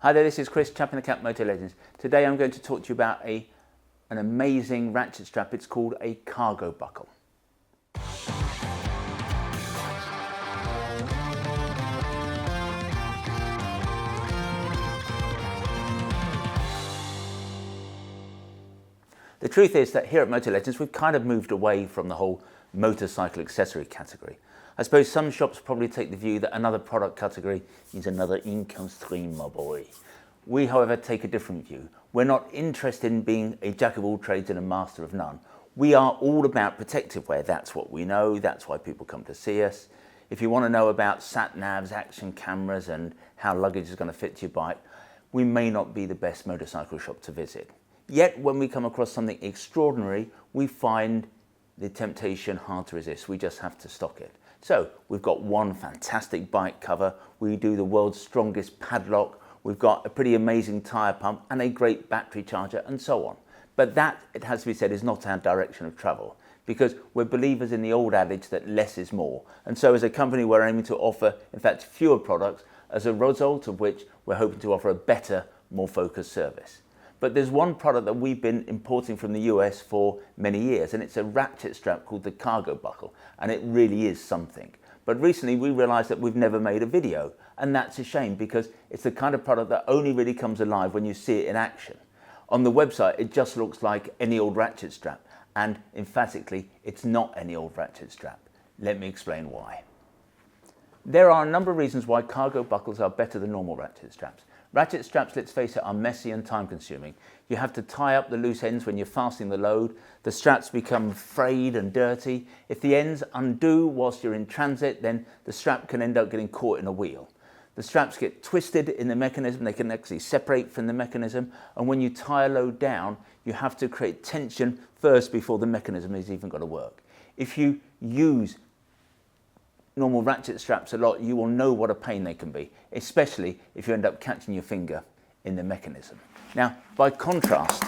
Hi there, this is Chris, Chap in the Cap Motor Legends. Today I'm going to talk to you about an amazing ratchet strap. It's called a CargoBuckle. The truth is that here at Motor Legends we've kind of moved away from the whole motorcycle accessory category. I suppose some shops probably take the view that another product category is another income stream, my boy. We, however, take a different view. We're not interested in being a jack of all trades and a master of none. We are all about protective wear. That's what we know. That's why people come to see us. If you want to know about sat-navs, action cameras and how luggage is going to fit to your bike, we may not be the best motorcycle shop to visit. Yet when we come across something extraordinary, we find the temptation hard to resist. We just have to stock it. So we've got one fantastic bike cover, we do the world's strongest padlock, we've got a pretty amazing tyre pump and a great battery charger and so on. But that, it has to be said, is not our direction of travel, because we're believers in the old adage that less is more. And so as a company we're aiming to offer, in fact, fewer products, as a result of which we're hoping to offer a better, more focused service. But there's one product that we've been importing from the US for many years, and it's a ratchet strap called the CargoBuckle, and it really is something. But recently we realized that we've never made a video, and that's a shame because it's the kind of product that only really comes alive when you see it in action. On the website it just looks like any old ratchet strap, and emphatically it's not any old ratchet strap. Let me explain why. There are a number of reasons why CargoBuckles are better than normal ratchet straps. Ratchet straps, let's face it, are messy and time consuming. You have to tie up the loose ends when you're fastening the load. The straps become frayed and dirty. If the ends undo whilst you're in transit, then the strap can end up getting caught in a wheel. The straps get twisted in the mechanism, they can actually separate from the mechanism, and when you tie a load down, you have to create tension first before the mechanism is even going to work. If you use normal ratchet straps a lot, you will know what a pain they can be, especially if you end up catching your finger in the mechanism. Now, by contrast,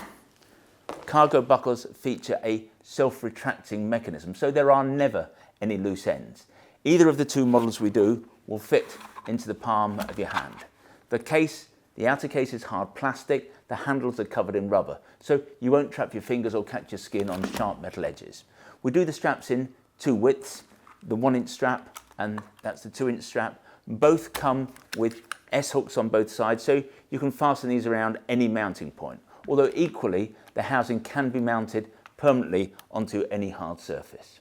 CargoBuckles feature a self-retracting mechanism, so there are never any loose ends. Either of the two models we do will fit into the palm of your hand. The outer case is hard plastic, the handles are covered in rubber, so you won't trap your fingers or catch your skin on sharp metal edges. We do the straps in two widths, the 1-inch strap and that's the 2-inch strap. Both come with S-hooks on both sides, so you can fasten these around any mounting point, although equally the housing can be mounted permanently onto any hard surface.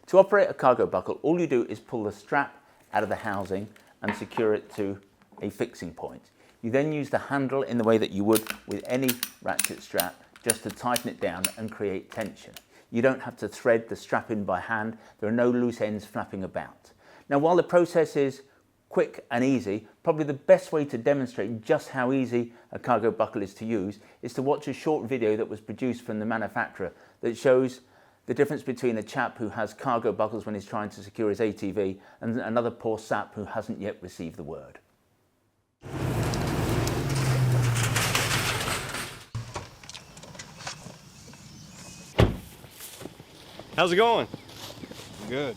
To operate a CargoBuckle, all you do is pull the strap out of the housing and secure it to a fixing point. You then use the handle in the way that you would with any ratchet strap, just to tighten it down and create tension. You don't have to thread the strap in by hand. There are no loose ends flapping about. Now, while the process is quick and easy, probably the best way to demonstrate just how easy a CargoBuckle is to use is to watch a short video that was produced from the manufacturer that shows the difference between a chap who has CargoBuckles when he's trying to secure his ATV and another poor sap who hasn't yet received the word. How's it going? Good.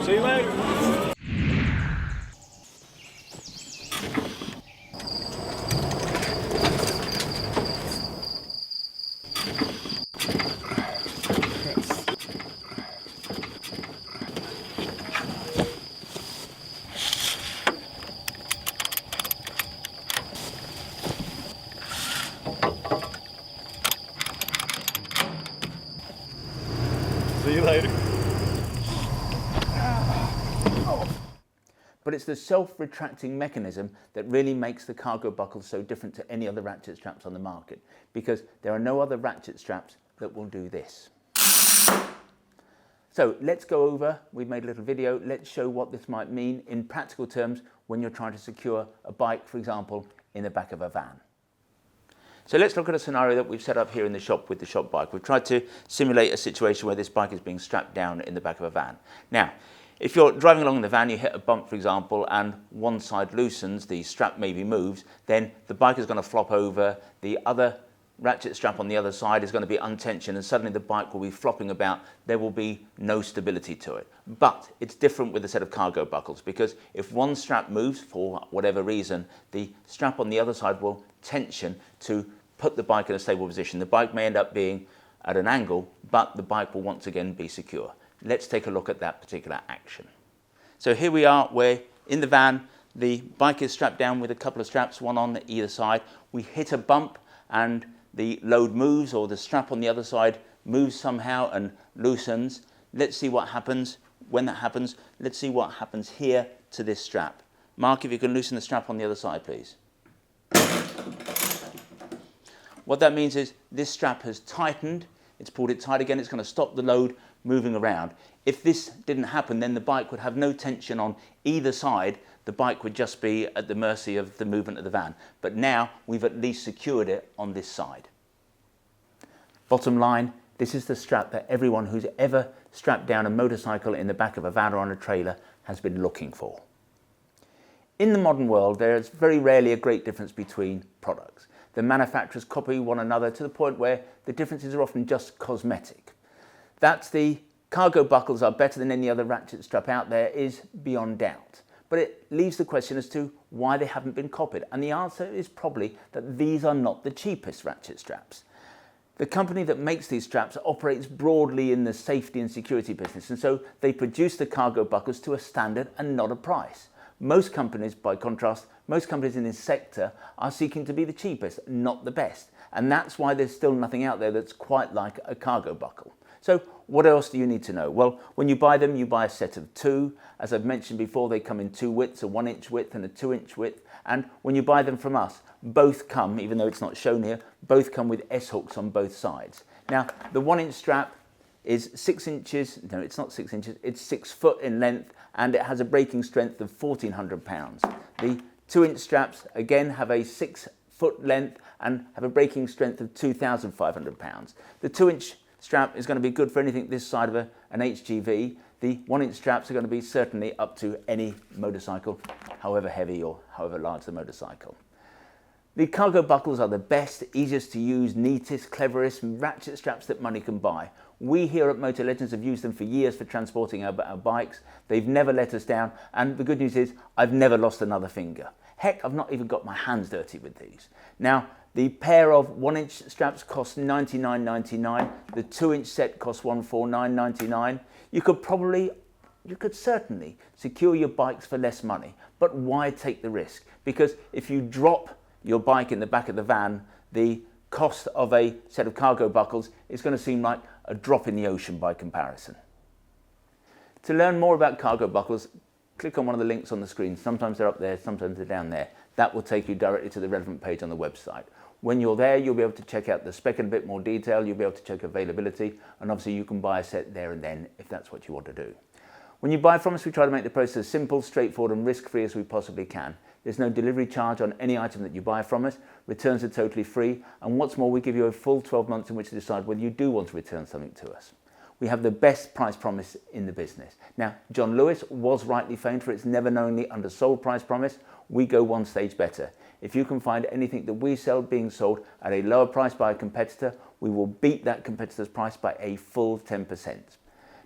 See you later. See you later. But it's the self-retracting mechanism that really makes the CargoBuckle so different to any other ratchet straps on the market, because there are no other ratchet straps that will do this. So let's go over, we've made a little video, let's show what this might mean in practical terms when you're trying to secure a bike, for example, in the back of a van. So let's look at a scenario that we've set up here in the shop with the shop bike. We've tried to simulate a situation where this bike is being strapped down in the back of a van. Now, if you're driving along in the van, you hit a bump, for example, and one side loosens, the strap maybe moves, then the bike is going to flop over, the other ratchet strap on the other side is going to be untensioned and suddenly the bike will be flopping about. There will be no stability to it. But it's different with a set of cargo buckles, because if one strap moves for whatever reason, the strap on the other side will tension to put the bike in a stable position. The bike may end up being at an angle, but the bike will once again be secure. Let's take a look at that particular action. So here we are, we're in the van. The bike is strapped down with a couple of straps, one on either side. We hit a bump and the load moves, or the strap on the other side moves somehow and loosens. Let's see what happens when that happens. Let's see what happens here to this strap. Mark, if you can loosen the strap on the other side, please. What that means is this strap has tightened. It's pulled it tight again. It's going to stop the load moving around. If this didn't happen, then the bike would have no tension on either side. The bike would just be at the mercy of the movement of the van. But now we've at least secured it on this side. Bottom line, this is the strap that everyone who's ever strapped down a motorcycle in the back of a van or on a trailer has been looking for. In the modern world, there is very rarely a great difference between products. The manufacturers copy one another to the point where the differences are often just cosmetic. That's the CargoBuckles are better than any other ratchet strap out there is beyond doubt. But it leaves the question as to why they haven't been copied. And the answer is probably that these are not the cheapest ratchet straps. The company that makes these straps operates broadly in the safety and security business, and so they produce the CargoBuckles to a standard and not a price. Most companies, by contrast, most companies in this sector are seeking to be the cheapest, not the best. And that's why there's still nothing out there that's quite like a CargoBuckle. So what else do you need to know? Well, when you buy them, you buy a set of two. As I've mentioned before, they come in two widths, a 1-inch width and a 2-inch width. And when you buy them from us, both come, even though it's not shown here, both come with S-hooks on both sides. Now, the 1-inch strap is 6 inches, no, it's not 6 inches, it's 6 foot in length, and it has a braking strength of 1,400 pounds. The 2-inch straps, again, have a 6 foot length and have a braking strength of 2,500 pounds. The 2-inch strap is going to be good for anything this side of an HGV. The 1-inch straps are going to be certainly up to any motorcycle, however heavy or however large the motorcycle. The CargoBuckles are the best, easiest to use, neatest, cleverest ratchet straps that money can buy. We here at Motor Legends have used them for years for transporting our bikes. They've never let us down, and the good news is I've never lost another finger. Heck, I've not even got my hands dirty with these. Now, the pair of 1-inch straps cost $99.99. The 2-inch set costs $149.99. You could certainly secure your bikes for less money, but why take the risk? Because if you drop your bike in the back of the van, the cost of a set of CargoBuckles is going to seem like a drop in the ocean by comparison. To learn more about CargoBuckles, click on one of the links on the screen. Sometimes they're up there, sometimes they're down there. That will take you directly to the relevant page on the website. When you're there, you'll be able to check out the spec in a bit more detail, you'll be able to check availability, and obviously you can buy a set there and then if that's what you want to do. When you buy from us, we try to make the process as simple, straightforward and risk-free as we possibly can. There's no delivery charge on any item that you buy from us. Returns are totally free, and what's more, we give you a full 12 months in which to decide whether you do want to return something to us. We have the best price promise in the business. Now, John Lewis was rightly famed for its never-knowingly undersold price promise. We go one stage better. If you can find anything that we sell being sold at a lower price by a competitor, we will beat that competitor's price by a full 10%.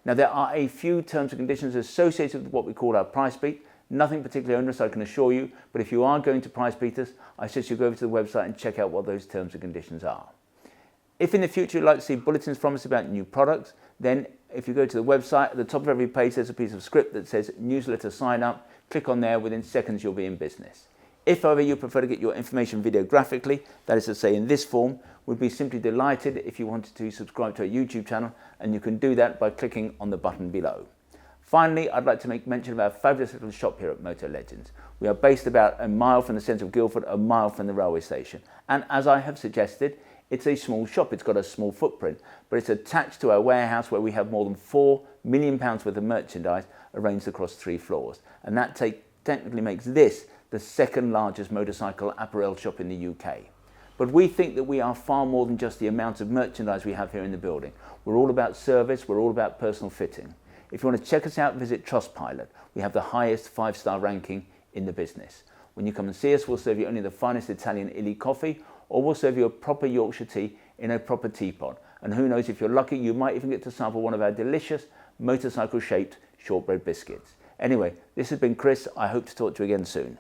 Now, there are a few terms and conditions associated with what we call our price beat. Nothing particularly onerous, I can assure you, but if you are going to price beat us, I suggest you go over to the website and check out what those terms and conditions are. If in the future you'd like to see bulletins from us about new products, then if you go to the website, at the top of every page there's a piece of script that says newsletter sign up. Click on there, within seconds you'll be in business. If, however, you prefer to get your information videographically, that is to say in this form, we'd be simply delighted if you wanted to subscribe to our YouTube channel, and you can do that by clicking on the button below. Finally, I'd like to make mention of our fabulous little shop here at Motor Legends. We are based about a mile from the centre of Guildford, a mile from the railway station. And as I have suggested, it's a small shop, it's got a small footprint, but it's attached to our warehouse where we have more than £4 million worth of merchandise arranged across 3 floors. And that technically makes this the second largest motorcycle apparel shop in the UK. But we think that we are far more than just the amount of merchandise we have here in the building. We're all about service, we're all about personal fitting. If you want to check us out, visit Trustpilot. We have the highest 5-star ranking in the business. When you come and see us, we'll serve you only the finest Italian illy coffee, or we'll serve you a proper Yorkshire tea in a proper teapot. And who knows, if you're lucky, you might even get to sample one of our delicious motorcycle-shaped shortbread biscuits. Anyway, this has been Chris. I hope to talk to you again soon.